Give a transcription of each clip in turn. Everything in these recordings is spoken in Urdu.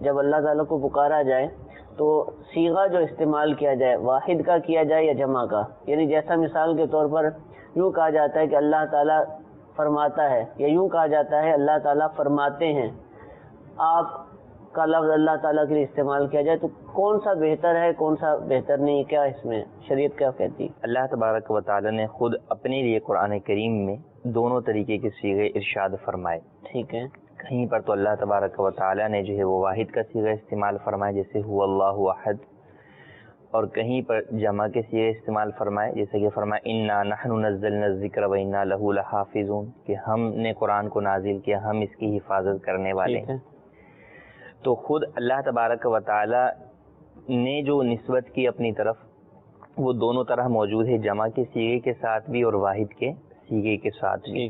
جب اللہ تعالیٰ کو پکارا جائے تو صیغہ جو استعمال کیا جائے واحد کا کیا جائے یا جمع کا؟ یعنی جیسا مثال کے طور پر یوں کہا جاتا ہے کہ اللہ تعالیٰ فرماتا ہے، یا یوں کہا جاتا ہے اللہ تعالیٰ فرماتے ہیں، آپ کا لفظ اللہ تعالیٰ کے لیے استعمال کیا جائے، تو کون سا بہتر ہے کون سا بہتر نہیں؟ کیا اس میں شریعت کیا کہتی ہے؟ اللہ تبارک و تعالی نے خود اپنے لیے قرآن کریم میں دونوں طریقے کے صیغے ارشاد فرمائے. ٹھیک ہے. کہیں پر تو اللہ تبارک و تعالی نے جو ہے وہ واحد کا صیغہ استعمال فرمائے جیسے هو اللہ احد، اور کہیں پر جمع کے صیغے استعمال فرمائے جیسے کہ فرمایا انا نحن نزلنا الذکر و انا لہ لحافظون، کہ ہم نے قرآن کو نازل کیا، ہم اس کی حفاظت کرنے والے ہیں. تو خود اللہ تبارک و تعالی نے جو نسبت کی اپنی طرف وہ دونوں طرح موجود ہے، جمع کے صیغے کے ساتھ بھی اور واحد کے صیغے کے ساتھ بھی.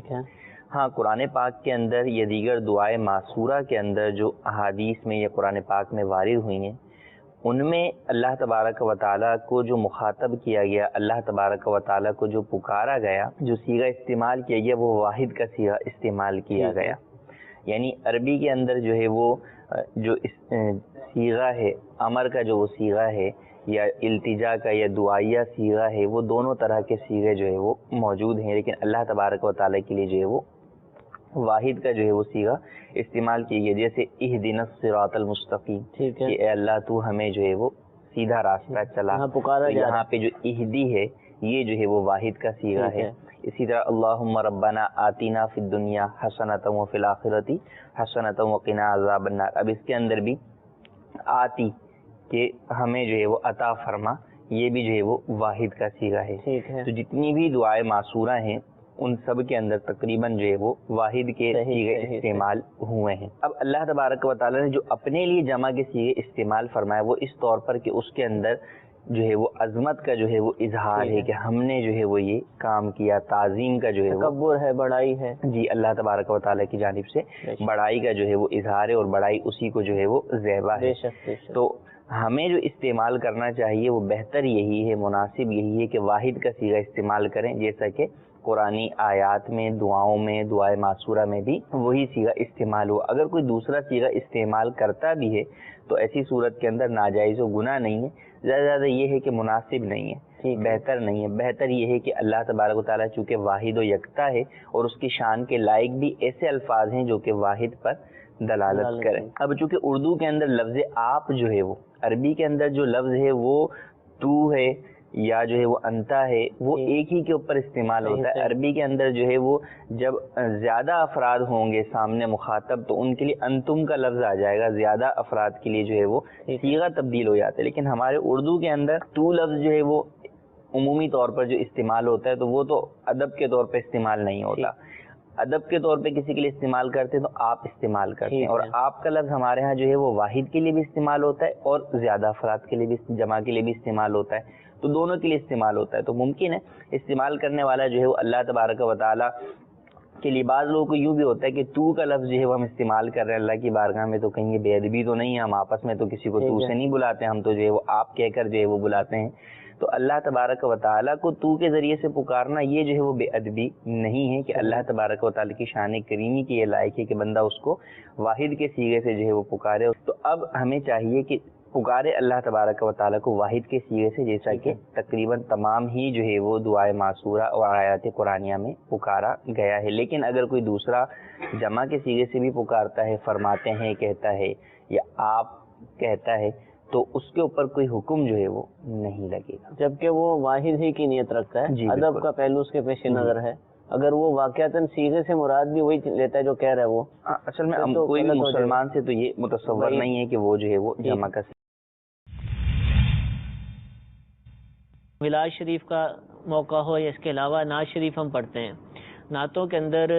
ہاں قرآن پاک کے اندر یا دیگر دعائے معصورہ کے اندر جو احادیث میں یا قرآن پاک میں وارد ہوئی ہیں، ان میں اللہ تبارک و تعالیٰ کو جو مخاطب کیا گیا، اللہ تبارک و تعالیٰ کو جو پکارا گیا، جو صیغہ استعمال کیا گیا وہ واحد کا صیغہ استعمال کیا گیا. یعنی عربی کے اندر جو ہے وہ جو صیغہ ہے، امر کا جو وہ صیغہ ہے یا التجا کا یا دعائیہ صیغہ ہے، وہ دونوں طرح کے صیغے جو ہے وہ موجود ہیں، لیکن اللہ تبارک و تعالیٰ کے لیے جو ہے وہ واحد کا جو ہے وہ صیغہ استعمال کی گئی. جیسے اہدنا الصراط المستقیم، کہ اے اللہ تو ہمیں جو ہے وہ سیدھا راستہ چلا. یہاں پہ جو اہدی ہے یہ جو ہے وہ واحد کا صیغہ ہے. اسی طرح اللہم ربنا آتینا فی الدنیا حسنۃ وفی الآخرۃ حسنۃ وقنا عذاب النار. اب اس کے اندر بھی آتی کہ ہمیں جو ہے وہ عطا فرما، یہ بھی جو ہے وہ واحد کا صیغہ ہے. تو جتنی بھی دعائیں معصورہ ہیں ان سب کے اندر تقریباً جو ہے وہ واحد کے صیغے استعمال ہوئے ہیں. اب اللہ تبارک و تعالیٰ نے جو اپنے لیے جمع کے صیغے استعمال فرمایا وہ اس طور پر کہ اس کے اندر جو ہے وہ عظمت کا جو ہے وہ اظہار ہے کہ ہم نے جو ہے وہ یہ کام کیا، تعظیم کا جو ہے تکبر ہے، بڑائی ہے. جی اللہ تبارک و تعالیٰ کی جانب سے بڑائی کا جو ہے وہ اظہار ہے، اور بڑائی اسی کو جو ہے وہ ذیبہ ہے. تو ہمیں جو استعمال کرنا چاہیے وہ بہتر یہی ہے، مناسب یہی ہے کہ واحد کا صیغہ استعمال کریں، جیسا کہ قرآنی آیات میں، دعاؤں میں، دعائے معصورہ میں بھی وہی صیغہ استعمال ہو. اگر کوئی دوسرا صیغہ استعمال کرتا بھی ہے تو ایسی صورت کے اندر ناجائز و گناہ نہیں ہے، زیادہ یہ ہے کہ مناسب نہیں ہے، بہتر نہیں ہے. بہتر یہ ہے کہ اللہ تبارک و تعالیٰ چونکہ واحد و یکتا ہے اور اس کی شان کے لائق بھی ایسے الفاظ ہیں جو کہ واحد پر دلالت کریں. اب چونکہ اردو کے اندر لفظ آپ جو ہے وہ، عربی کے اندر جو لفظ ہے وہ تو ہے یا جو ہے وہ انتا ہے، وہ ایک ہی کے اوپر استعمال ہوتا ہے. عربی کے اندر جو ہے وہ جب زیادہ افراد ہوں گے سامنے مخاطب تو ان کے لیے انتم کا لفظ آ جائے گا، زیادہ افراد کے لیے جو ہے وہ صیغہ تبدیل ہو جاتا ہے. لیکن ہمارے اردو کے اندر تو لفظ جو ہے وہ عمومی طور پر جو استعمال ہوتا ہے تو وہ تو ادب کے طور پہ استعمال نہیں ہوتا. ادب کے طور پہ کسی کے لیے استعمال کرتے ہیں تو آپ استعمال کرتے ہیں، اور آپ کا لفظ ہمارے ہاں جو ہے وہ واحد کے لیے بھی استعمال ہوتا ہے اور زیادہ افراد کے لیے بھی، جمع کے لیے بھی استعمال ہوتا ہے. تو دونوں کے لیے استعمال ہوتا ہے. تو ممکن ہے استعمال کرنے والا جو ہے وہ اللہ تبارک و تعالیٰ کے لیے، بعض لوگوں کو یوں بھی ہوتا ہے کہ تو کا لفظ جو ہے وہ ہم استعمال کر رہے ہیں اللہ کی بارگاہ میں، تو کہیں یہ بے ادبی تو نہیں ہے، ہم آپس میں تو کسی کو تو سے نہیں بلاتے، ہم تو جو ہے وہ آپ کہہ کر جو ہے وہ بلاتے ہیں. تو اللہ تبارک و تعالیٰ کو تو کے ذریعے سے پکارنا یہ جو ہے وہ بے ادبی نہیں ہے، کہ اللہ تبارک و تعالیٰ کی شان کریمی کی یہ لائق ہے کہ بندہ اس کو واحد کے صیغے سے جو ہے وہ پکارے. تو اب ہمیں چاہیے کہ پکارے اللہ تبارک و تعالیٰ کو واحد کے صیغے سے، جیسا کہ تقریباً تمام ہی جو ہے وہ دعائے معصورہ اور آیات قرآنیہ میں پکارا گیا ہے. لیکن اگر کوئی دوسرا جمع کے صیغے سے بھی پکارتا ہے، فرماتے ہیں کہتا ہے یا آپ کہتا ہے، تو اس کے اوپر کوئی حکم جو ہے وہ نہیں لگے گا، جبکہ وہ واحد ہی کی نیت رکھتا ہے. ادب کا پہلو اس کے پیش نظر ہے. اگر وہ واقعتاً صیغے سے مراد بھی وہی لیتا ہے جو کہہ رہا ہے وہ، اصل میں کوئی بھی مسلمان سے تو یہ متصور نہیں ہے کہ وہ جو ہے وہ جمع کا. میلاد شریف کا موقع ہو یا اس کے علاوہ نعت شریف ہم پڑھتے ہیں، نعتوں کے اندر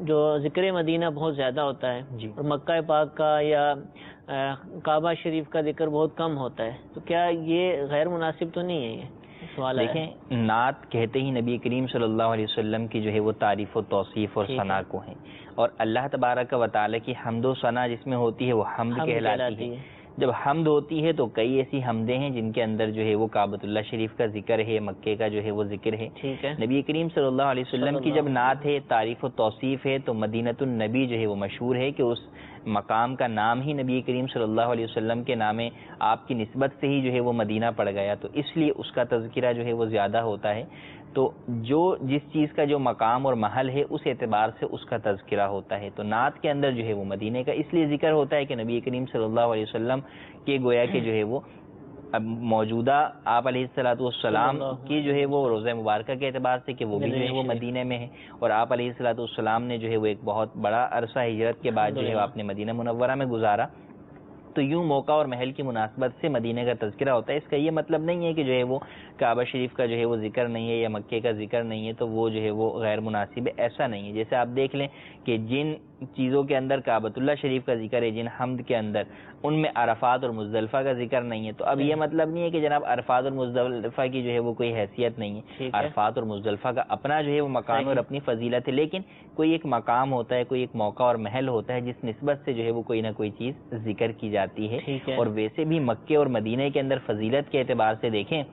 جو ذکر مدینہ بہت زیادہ ہوتا ہے، اور مکہ پاک کا یا کعبہ شریف کا ذکر بہت کم ہوتا ہے. تو کیا یہ غیر مناسب تو نہیں ہے؟ یہ سوال ہے. دیکھیں، نعت کہتے ہی نبی کریم صلی اللہ علیہ وسلم کی جو ہے وہ تعریف و توصیف اور ثنا کو ہیں، اور اللہ تبارک و تعالیٰ کی حمد و ثنا جس میں ہوتی ہے وہ حمد کہلاتی ہے. جب حمد ہوتی ہے تو کئی ایسی حمدیں ہیں جن کے اندر جو ہے وہ کعبۃ اللہ شریف کا ذکر ہے، مکے کا جو ہے وہ ذکر ہے. ٹھیک ہے. نبی کریم صلی اللہ علیہ وسلم کی جب نعت ہے، تعریف و توصیف ہے، تو مدینۃ النبی جو ہے وہ مشہور ہے کہ اس مقام کا نام ہی نبی کریم صلی اللہ علیہ وسلم کے نام آپ کی نسبت سے ہی جو ہے وہ مدینہ پڑ گیا، تو اس لیے اس کا تذکرہ جو ہے وہ زیادہ ہوتا ہے. تو جو جس چیز کا جو مقام اور محل ہے اس اعتبار سے اس کا تذکرہ ہوتا ہے. تو نعت کے اندر جو ہے وہ مدینہ کا اس لیے ذکر ہوتا ہے کہ نبی کریم صلی اللہ علیہ وسلم کے گویا کہ جو ہے وہ اب موجودہ آپ علیہ الصلوۃ والسلام کی جو ہے وہ روضہ مبارکہ کے اعتبار سے کہ وہ بھی جو ہے وہ مدینہ میں ہے، اور آپ علیہ الصلوۃ والسلام نے جو ہے وہ ایک بہت بڑا عرصہ ہجرت کے بعد جو ہے آپ نے مدینہ منورہ میں گزارا. تو یوں موقع اور محل کی مناسبت سے مدینہ کا تذکرہ ہوتا ہے. اس کا یہ مطلب نہیں ہے کہ جو ہے وہ کعبہ شریف کا جو ہے وہ ذکر نہیں ہے یا مکے کا ذکر نہیں ہے تو وہ جو ہے وہ غیر مناسب ہے، ایسا نہیں ہے. جیسے آپ دیکھ لیں کہ جن چیزوں کے اندر کعبۃ اللہ شریف کا ذکر ہے، جن حمد کے اندر، ان میں عرفات اور مزدلفہ کا ذکر نہیں ہے. تو اب یہ مطلب نہیں ہے کہ جناب عرفات اور مزدلفہ کی جو ہے وہ کوئی حیثیت نہیں ہے. عرفات اور مزدلفہ کا اپنا جو ہے وہ مقام اور اپنی فضیلت ہے، لیکن کوئی ایک مقام ہوتا ہے، کوئی ایک موقع اور محل ہوتا ہے جس نسبت سے جو ہے وہ کوئی نہ کوئی چیز ذکر کی جاتی ہے. اور ویسے بھی مکے اور مدینہ کے اندر فضیلت کے اعتبار سے دیکھیں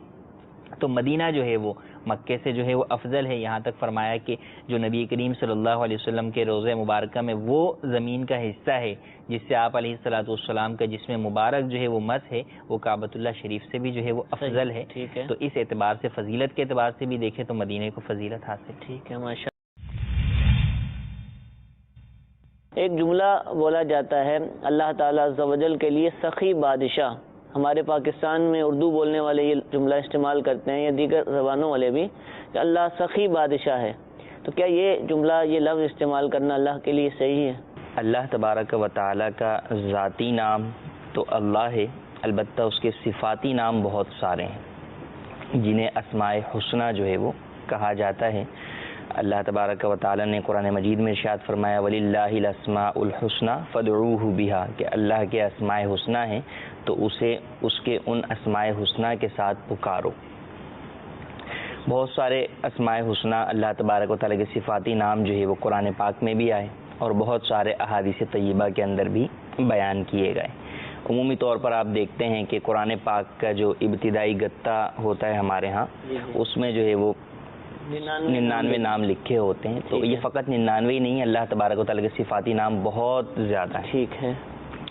تو مدینہ جو ہے وہ مکے سے جو ہے وہ افضل ہے. یہاں تک فرمایا کہ جو نبی کریم صلی اللہ علیہ وسلم کے روضہ مبارکہ میں وہ زمین کا حصہ ہے جس سے آپ علیہ الصلوۃ والسلام کا جسم مبارک جو ہے وہ مس ہے، وہ کعبۃ اللہ شریف سے بھی جو ہے وہ افضل ہے. تو اس اعتبار سے فضیلت کے اعتبار سے بھی دیکھیں تو مدینہ کو فضیلت حاصل. ٹھیک ہے، ماشاء. ایک جملہ بولا جاتا ہے اللہ تعالیٰ عز و جل کے لیے سخی بادشاہ. ہمارے پاکستان میں اردو بولنے والے یہ جملہ استعمال کرتے ہیں یا دیگر زبانوں والے بھی کہ اللہ سخی بادشاہ ہے. تو کیا یہ جملہ، یہ لفظ استعمال کرنا اللہ کے لیے صحیح ہے؟ اللہ تبارک و تعالیٰ کا ذاتی نام تو اللہ ہے، البتہ اس کے صفاتی نام بہت سارے ہیں جنہیں اسماء حسنہ جو ہے وہ کہا جاتا ہے. اللہ تبارک و تعالیٰ نے قرآن مجید میں ارشاد فرمایا وَلِلَّهِ الْأَسْمَاءُ الْحُسْنَى فَادْعُوهُ بِهَا، کہ اللہ کے اسماء حسنہ ہیں تو اسے اس کے ان اسماء حسنہ کے ساتھ پکارو. بہت سارے اسماء حسنہ اللہ تبارک و تعالیٰ کے صفاتی نام جو ہے وہ قرآن پاک میں بھی آئے اور بہت سارے احادیث طیبہ کے اندر بھی بیان کیے گئے. عمومی طور پر آپ دیکھتے ہیں کہ قرآن پاک کا جو ابتدائی گتہ ہوتا ہے ہمارے ہاں، اس میں جو ہے وہ 99 نام لکھے ہوتے ہیں. تو یہ فقط 99 ہی نہیں ہے، اللہ تبارک و تعالیٰ کے صفاتی نام بہت زیادہ ہیں. ٹھیک ہے،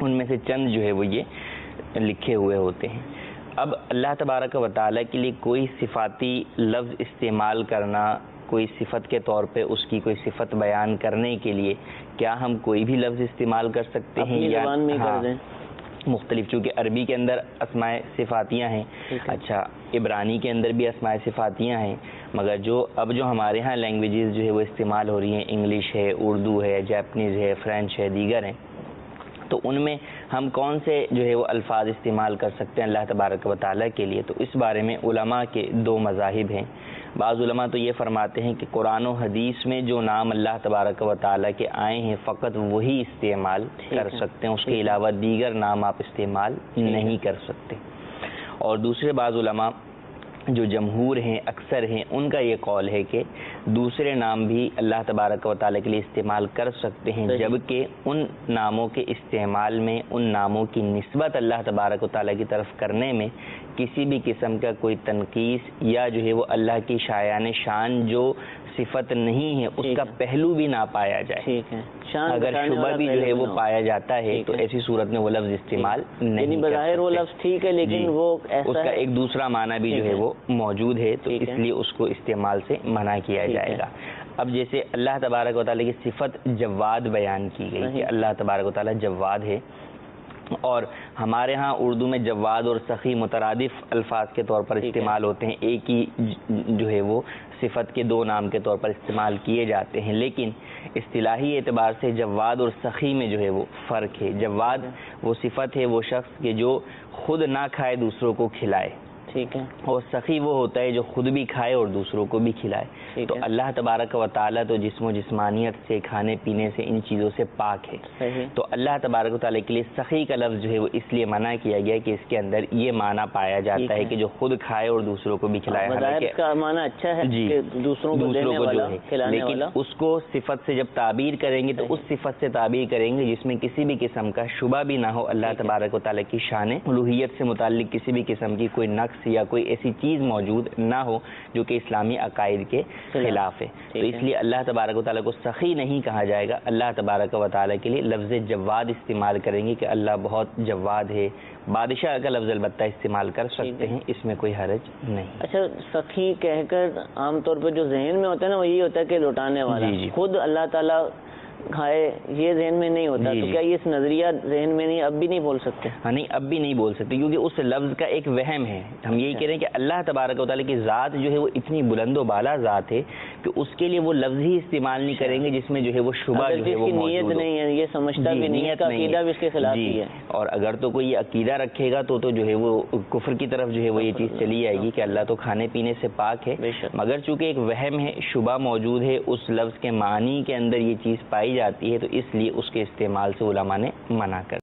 ان میں سے چند جو ہے وہ یہ لکھے ہوئے ہوتے ہیں. اب اللہ تبارک و تعالیٰ کے لیے کوئی صفاتی لفظ استعمال کرنا، کوئی صفت کے طور پہ اس کی کوئی صفت بیان کرنے کے لیے کیا ہم کوئی بھی لفظ استعمال کر سکتے ہیں یا مختلف؟ چونکہ عربی کے اندر اسماء صفاتیاں ہیں، اچھا عبرانی کے اندر بھی اسماء صفاتیاں ہیں، مگر جو ہمارے ہاں لینگویجز جو ہے وہ استعمال ہو رہی ہیں، انگلش ہے، اردو ہے، جاپنیز ہے، فرینچ ہے، دیگر ہیں، تو ان میں ہم کون سے جو ہے وہ الفاظ استعمال کر سکتے ہیں اللہ تبارک و تعالیٰ کے لیے؟ تو اس بارے میں علماء کے دو مذاہب ہیں. بعض علماء تو یہ فرماتے ہیں کہ قرآن و حدیث میں جو نام اللہ تبارک و تعالیٰ کے آئے ہیں فقط وہی استعمال کر سکتے ہیں، اس کے علاوہ دیگر نام آپ استعمال نہیں کر سکتے. اور دوسرے بعض علماء جو جمہور ہیں، اکثر ہیں، ان کا یہ قول ہے کہ دوسرے نام بھی اللہ تبارک و تعالیٰ کے لیے استعمال کر سکتے ہیں، جبکہ ان ناموں کے استعمال میں، ان ناموں کی نسبت اللہ تبارک و تعالیٰ کی طرف کرنے میں کسی بھی قسم کا کوئی تنقیص یا جو ہے وہ اللہ کی شایان شان جو صفت نہیں ہے اس کا پہلو بھی نہ پایا جائے. اگر شبہ بھی جو ہے وہ پایا جاتا ہے تو ایسی صورت میں وہ لفظ استعمال نہیں کر سکتے. وہ لفظ ٹھیک ہے لیکن وہ اس کا ایک دوسرا معنی بھی جو ہے وہ موجود ہے، تو اس لیے اس کو استعمال سے منع کیا جائے گا. اب جیسے اللہ تبارک و تعالیٰ کی صفت جواد بیان کی گئی کہ اللہ تبارک و تعالیٰ جواد ہے، اور ہمارے ہاں اردو میں جواد اور سخی مترادف الفاظ کے طور پر استعمال ہوتے ہیں، ایک ہی جو ہے وہ صفت کے دو نام کے طور پر استعمال کیے جاتے ہیں، لیکن اصطلاحی اعتبار سے جواد اور سخی میں جو ہے وہ فرق ہے. جواد وہ صفت ہے، وہ شخص کہ جو خود نہ کھائے دوسروں کو کھلائے، ٹھیک ہے. اور سخی وہ ہوتا ہے جو خود بھی کھائے اور دوسروں کو بھی کھلائے. تو اللہ تبارک و تعالیٰ تو جسم و جسمانیت سے، کھانے پینے سے، ان چیزوں سے پاک ہے. تو اللہ تبارک و تعالیٰ کے لیے سخی کا لفظ جو ہے وہ اس لیے منع کیا گیا کہ اس کے اندر یہ معنی پایا جاتا ہے کہ جو خود کھائے اور دوسروں کو بھی کھلائے. اس کا معنی اچھا ہے جی، کہ دوسروں کو جو ہے، لیکن اس کو صفت سے جب تعبیر کریں گے تو اس صفت سے تعبیر کریں گے جس میں کسی بھی قسم کا شبہ بھی نہ ہو اللہ تبارک و تعالیٰ کی شان الوہیت سے متعلق کسی بھی قسم کی کوئی نقص یا کوئی ایسی چیز موجود نہ ہو جو کہ اسلامی عقائد کے خلاف ہے. تو اس لیے اللہ تبارک و تعالیٰ کو سخی نہیں کہا جائے گا. اللہ تبارک و تعالیٰ کے لیے لفظ جواد استعمال کریں گے کہ اللہ بہت جواد ہے. بادشاہ کا لفظ البتہ استعمال کر سکتے ہیں، اس میں کوئی حرج نہیں. اچھا، سخی کہہ کر عام طور پر جو ذہن میں ہوتا ہے نا وہ یہی ہوتا ہے کہ لوٹانے والا. خود اللہ تعالیٰ کھائے یہ ذہن میں نہیں ہوتا. تو کیا یہ اس نظریہ ذہن میں نہیں، اب بھی نہیں بول سکتے؟ ہاں نہیں، اب بھی نہیں بول سکتے کیونکہ اس لفظ کا ایک وہم ہے. ہم یہی کہہ رہے ہیں کہ اللہ تبارک و تعالیٰ کی ذات جو ہے وہ اتنی بلند و بالا ذات ہے کہ اس کے لیے وہ لفظ ہی استعمال نہیں کریں گے جس میں جو ہے وہ شبہ جو ہے وہ نیت نہیں ہے، یہ سمجھتا بھی نہیں، اس کا عقیدہ بھی اس کے خلاف ہی ہے. اور اگر تو کوئی یہ عقیدہ رکھے گا تو جو ہے وہ کفر کی طرف جو ہے وہ یہ چیز چلی جائے گی کہ اللہ تو کھانے پینے سے پاک ہے. مگر چونکہ ایک وہم ہے، شبہ موجود ہے، اس لفظ کے معنی کے اندر یہ چیز پائی جاتی ہے، تو اس لیے اس کے استعمال سے علماء نے منع کر